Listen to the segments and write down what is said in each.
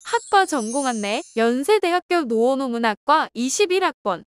학과 전공 안내, 연세대학교 노원호문학과 21학번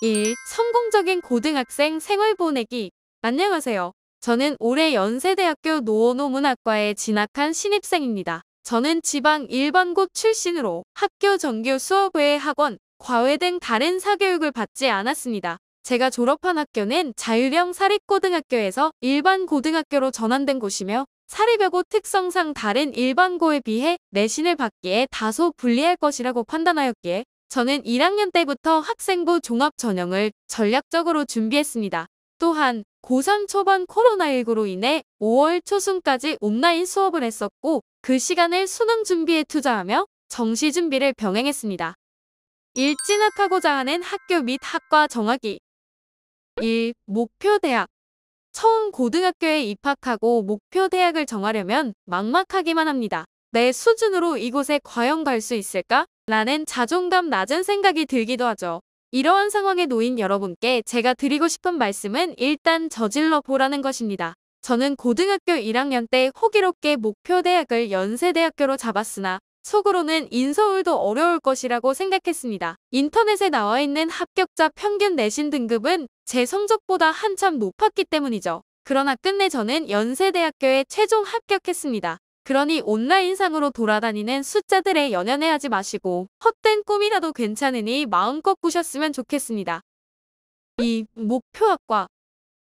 1. 성공적인 고등학생 생활 보내기. 안녕하세요. 저는 올해 연세대학교 노원호문학과에 진학한 신입생입니다. 저는 지방 일반고 출신으로 학교 정규 수업 외에 학원, 과외 등 다른 사교육을 받지 않았습니다. 제가 졸업한 학교는 자율형 사립고등학교에서 일반 고등학교로 전환된 곳이며 사립여고 특성상 다른 일반고에 비해 내신을 받기에 다소 불리할 것이라고 판단하였기에 저는 1학년 때부터 학생부 종합 전형을 전략적으로 준비했습니다. 또한 고3 초반 코로나19로 인해 5월 초순까지 온라인 수업을 했었고 그 시간을 수능 준비에 투자하며 정시 준비를 병행했습니다. 1. 진학하고자 하는 학교 및 학과 정하기. 1. 목표 대학. 처음 고등학교에 입학하고 목표 대학을 정하려면 막막하기만 합니다. 내 수준으로 이곳에 과연 갈 수 있을까? 라는 자존감 낮은 생각이 들기도 하죠. 이러한 상황에 놓인 여러분께 제가 드리고 싶은 말씀은 일단 저질러 보라는 것입니다. 저는 고등학교 1학년 때 호기롭게 목표 대학을 연세대학교로 잡았으나 속으로는 인서울도 어려울 것이라고 생각했습니다. 인터넷에 나와 있는 합격자 평균 내신 등급은 제 성적보다 한참 높았기 때문이죠. 그러나 끝내 저는 연세대학교에 최종 합격했습니다. 그러니 온라인상으로 돌아다니는 숫자들에 연연해하지 마시고 헛된 꿈이라도 괜찮으니 마음껏 꾸셨으면 좋겠습니다. 2. 목표학과.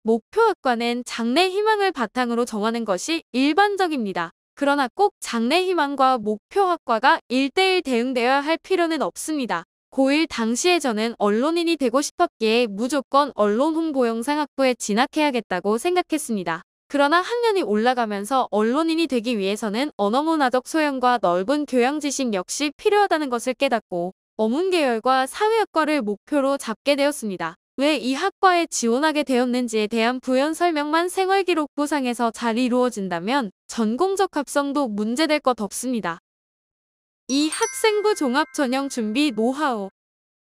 목표학과는 장래 희망을 바탕으로 정하는 것이 일반적입니다. 그러나 꼭 장래 희망과 목표학과가 1:1 대응되어야 할 필요는 없습니다. 고1 당시에 저는 언론인이 되고 싶었기에 무조건 언론 홍보 영상학부에 진학해야겠다고 생각했습니다. 그러나 학년이 올라가면서 언론인이 되기 위해서는 언어문화적 소양과 넓은 교양 지식 역시 필요하다는 것을 깨닫고 어문계열과 사회학과를 목표로 잡게 되었습니다. 왜 이 학과에 지원하게 되었는지에 대한 부연 설명만 생활기록부상에서 잘 이루어진다면 전공적 합성도 문제될 것 없습니다. 이 학생부 종합 전형 준비 노하우.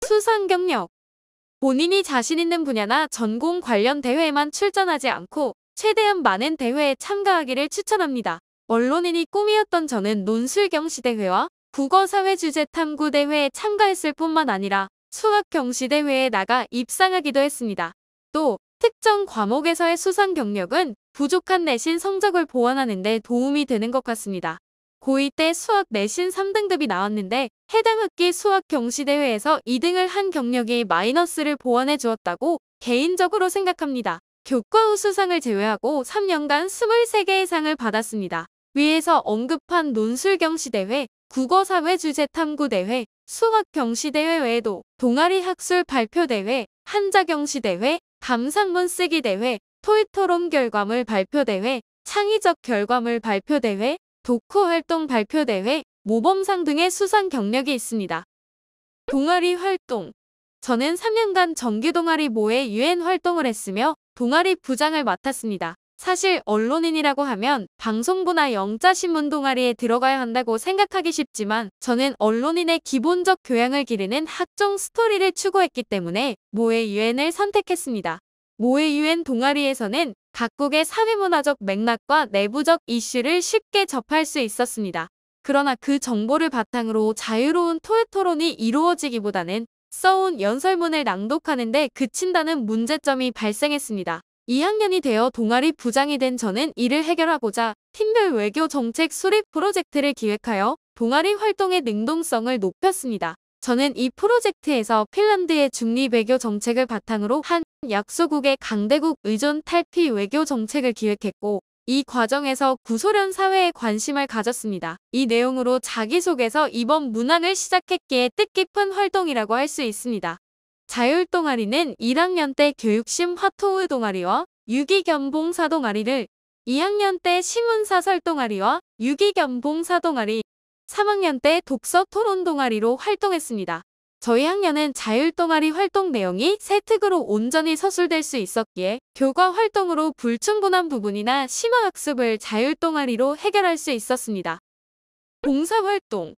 수상 경력. 본인이 자신 있는 분야나 전공 관련 대회에만 출전하지 않고 최대한 많은 대회에 참가하기를 추천합니다. 언론인이 꿈이었던 저는 논술경시대회와 국어사회주제탐구대회에 참가했을 뿐만 아니라 수학경시대회에 나가 입상하기도 했습니다. 또 특정 과목에서의 수상 경력은 부족한 내신 성적을 보완하는 데 도움이 되는 것 같습니다. 고2 때 수학 내신 3등급이 나왔는데 해당 학기 수학경시대회에서 2등을 한 경력이 마이너스를 보완해 주었다고 개인적으로 생각합니다. 교과후 수상을 제외하고 3년간 23개의 상을 받았습니다. 위에서 언급한 논술경시대회, 국어사회주제탐구대회, 수학경시대회 외에도 동아리 학술 발표대회, 한자경시대회, 감상문 쓰기대회, 토익토론 결과물 발표대회, 창의적 결과물 발표대회, 독후활동 발표대회, 모범상 등의 수상 경력이 있습니다. 동아리 활동. 저는 3년간 정규동아리 모의 유엔 활동을 했으며 동아리 부장을 맡았습니다. 사실 언론인이라고 하면 방송부나 영자신문 동아리에 들어가야 한다고 생각하기 쉽지만 저는 언론인의 기본적 교양을 기르는 학종 스토리를 추구했기 때문에 모의 유엔을 선택했습니다. 모의 유엔 동아리에서는 각국의 사회문화적 맥락과 내부적 이슈를 쉽게 접할 수 있었습니다. 그러나 그 정보를 바탕으로 자유로운 토의토론이 이루어지기보다는 써온 연설문을 낭독하는 데 그친다는 문제점이 발생했습니다. 2학년이 되어 동아리 부장이 된 저는 이를 해결하고자 팀별 외교 정책 수립 프로젝트를 기획하여 동아리 활동의 능동성을 높였습니다. 저는 이 프로젝트에서 핀란드의 중립 외교 정책을 바탕으로 한 약소국의 강대국 의존 탈피 외교 정책을 기획했고 이 과정에서 구소련 사회에 관심을 가졌습니다. 이 내용으로 자기소개서 이번 문항을 시작했기에 뜻깊은 활동이라고 할 수 있습니다. 자율동아리는 1학년 때 교육심 화토의 동아리와 유기견봉사 동아리를 2학년 때 신문사설 동아리와 유기견봉사 동아리 3학년 때 독서 토론 동아리로 활동했습니다. 저희 학년은 자율동아리 활동 내용이 세특으로 온전히 서술될 수 있었기에 교과 활동으로 불충분한 부분이나 심화학습을 자율동아리로 해결할 수 있었습니다. 봉사활동.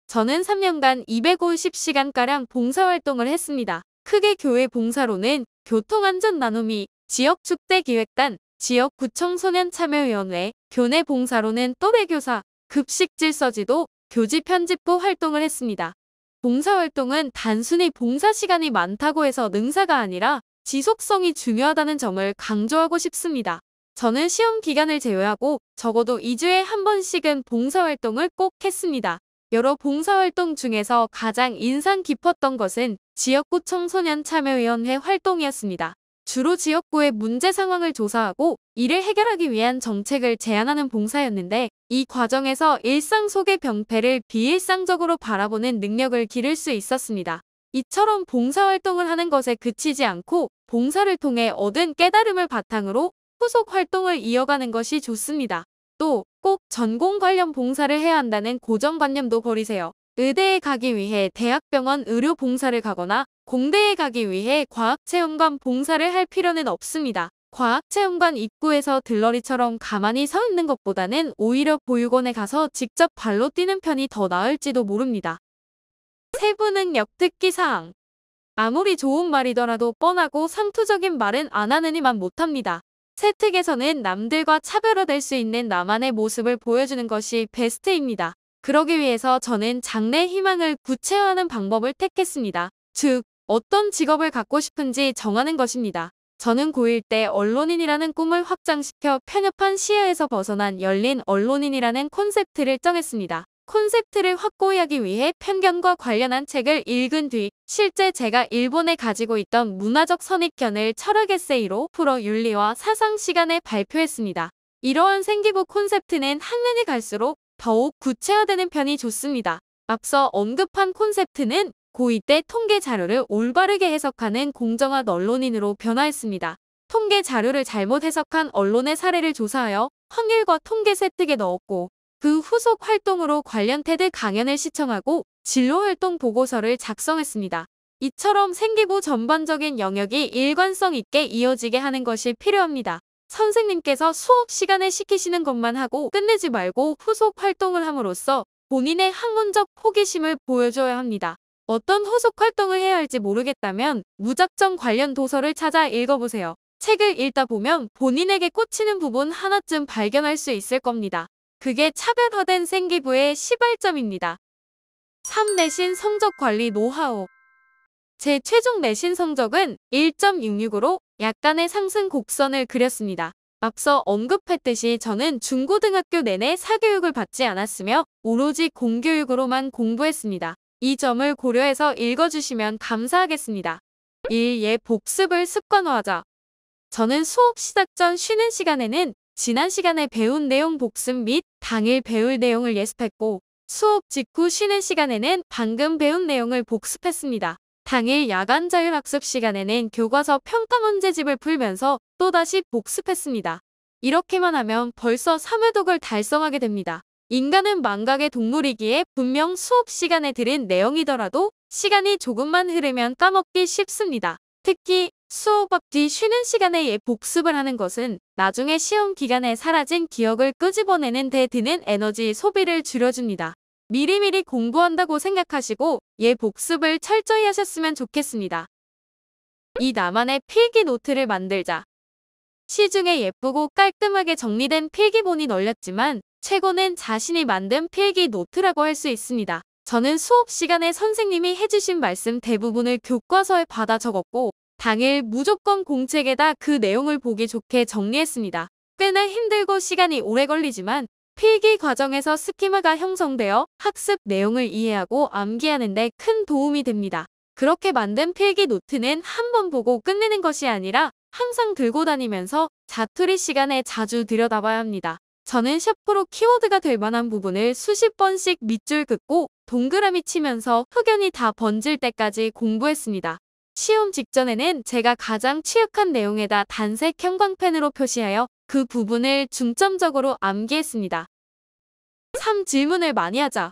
저는 3년간 250시간가량 봉사활동을 했습니다. 크게 교회 봉사로는 교통안전 나눔이, 지역축제기획단, 지역구청소년참여위원회, 교내 봉사로는 또래교사, 급식질서지도, 교지 편집부 활동을 했습니다. 봉사활동은 단순히 봉사 시간이 많다고 해서 능사가 아니라 지속성이 중요하다는 점을 강조하고 싶습니다. 저는 시험 기간을 제외하고 적어도 2주에 한 번씩은 봉사활동을 꼭 했습니다. 여러 봉사활동 중에서 가장 인상 깊었던 것은 지역구 청소년 참여위원회 활동이었습니다. 주로 지역구의 문제 상황을 조사하고 이를 해결하기 위한 정책을 제안하는 봉사였는데 이 과정에서 일상 속의 병폐를 비일상적으로 바라보는 능력을 기를 수 있었습니다. 이처럼 봉사활동을 하는 것에 그치지 않고 봉사를 통해 얻은 깨달음을 바탕으로 후속 활동을 이어가는 것이 좋습니다. 또 꼭 전공 관련 봉사를 해야 한다는 고정관념도 버리세요. 의대에 가기 위해 대학병원 의료봉사를 가거나 공대에 가기 위해 과학체험관 봉사를 할 필요는 없습니다. 과학체험관 입구에서 들러리처럼 가만히 서 있는 것보다는 오히려 보육원에 가서 직접 발로 뛰는 편이 더 나을지도 모릅니다. 세부 능력 특기사항. 아무리 좋은 말이더라도 뻔하고 상투적인 말은 안 하느니만 못합니다. 세특에서는 남들과 차별화될 수 있는 나만의 모습을 보여주는 것이 베스트입니다. 그러기 위해서 저는 장래 희망을 구체화하는 방법을 택했습니다. 즉, 어떤 직업을 갖고 싶은지 정하는 것입니다. 저는 고1 때 언론인이라는 꿈을 확장시켜 편협한 시야에서 벗어난 열린 언론인이라는 콘셉트를 정했습니다. 콘셉트를 확고히 하기 위해 편견과 관련한 책을 읽은 뒤 실제 제가 일본에 가지고 있던 문화적 선입견을 철학 에세이로 풀어 윤리와 사상 시간에 발표했습니다. 이러한 생기부 콘셉트는 학년이 갈수록 더욱 구체화되는 편이 좋습니다. 앞서 언급한 콘셉트는 고2 때 통계 자료를 올바르게 해석하는 공정한 언론인으로 변화했습니다. 통계 자료를 잘못 해석한 언론의 사례를 조사하여 확률과 통계 세특에 넣었고 그 후속 활동으로 관련 테드 강연을 시청하고 진로활동 보고서를 작성했습니다. 이처럼 생기부 전반적인 영역이 일관성 있게 이어지게 하는 것이 필요합니다. 선생님께서 수업 시간에 시키시는 것만 하고 끝내지 말고 후속 활동을 함으로써 본인의 학문적 호기심을 보여줘야 합니다. 어떤 후속 활동을 해야 할지 모르겠다면 무작정 관련 도서를 찾아 읽어보세요. 책을 읽다 보면 본인에게 꽂히는 부분 하나쯤 발견할 수 있을 겁니다. 그게 차별화된 생기부의 시발점입니다. 3. 내신 성적 관리 노하우. 제 최종 내신 성적은 1.66으로 약간의 상승 곡선을 그렸습니다. 앞서 언급했듯이 저는 중고등학교 내내 사교육을 받지 않았으며 오로지 공교육으로만 공부했습니다. 이 점을 고려해서 읽어주시면 감사하겠습니다. 1. 예 복습을 습관화하자. 저는 수업 시작 전 쉬는 시간에는 지난 시간에 배운 내용 복습 및 당일 배울 내용을 예습했고 수업 직후 쉬는 시간에는 방금 배운 내용을 복습했습니다. 당일 야간 자율학습 시간에는 교과서 평가 문제집을 풀면서 또다시 복습했습니다. 이렇게만 하면 벌써 3회독을 달성하게 됩니다. 인간은 망각의 동물이기에 분명 수업 시간에 들은 내용이더라도 시간이 조금만 흐르면 까먹기 쉽습니다. 특히 수업 앞뒤 쉬는 시간에 예 복습을 하는 것은 나중에 시험 기간에 사라진 기억을 끄집어내는 데 드는 에너지 소비를 줄여줍니다. 미리미리 공부한다고 생각하시고 예 복습을 철저히 하셨으면 좋겠습니다. 이 나만의 필기 노트를 만들자. 시중에 예쁘고 깔끔하게 정리된 필기본이 널렸지만 최고는 자신이 만든 필기 노트라고 할 수 있습니다. 저는 수업 시간에 선생님이 해주신 말씀 대부분을 교과서에 받아 적었고 당일 무조건 공책에다 그 내용을 보기 좋게 정리했습니다. 꽤나 힘들고 시간이 오래 걸리지만 필기 과정에서 스키마가 형성되어 학습 내용을 이해하고 암기하는 데 큰 도움이 됩니다. 그렇게 만든 필기 노트는 한 번 보고 끝내는 것이 아니라 항상 들고 다니면서 자투리 시간에 자주 들여다봐야 합니다. 저는 샤프로 키워드가 될 만한 부분을 수십 번씩 밑줄 긋고 동그라미 치면서 흑연이 다 번질 때까지 공부했습니다. 시험 직전에는 제가 가장 취약한 내용에다 단색 형광펜으로 표시하여 그 부분을 중점적으로 암기했습니다. 3. 질문을 많이 하자.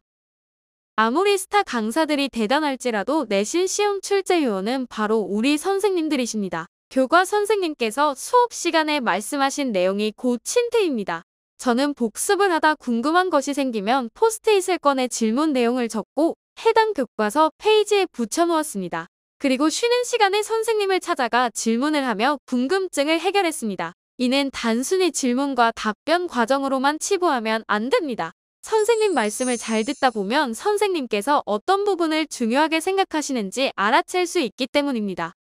아무리 스타 강사들이 대단할지라도 내신 시험 출제 요원은 바로 우리 선생님들이십니다. 교과 선생님께서 수업 시간에 말씀하신 내용이 곧 힌트입니다. 저는 복습을 하다 궁금한 것이 생기면 포스트잇을 꺼내 질문 내용을 적고 해당 교과서 페이지에 붙여놓았습니다. 그리고 쉬는 시간에 선생님을 찾아가 질문을 하며 궁금증을 해결했습니다. 이는 단순히 질문과 답변 과정으로만 치부하면 안 됩니다. 선생님 말씀을 잘 듣다 보면 선생님께서 어떤 부분을 중요하게 생각하시는지 알아챌 수 있기 때문입니다.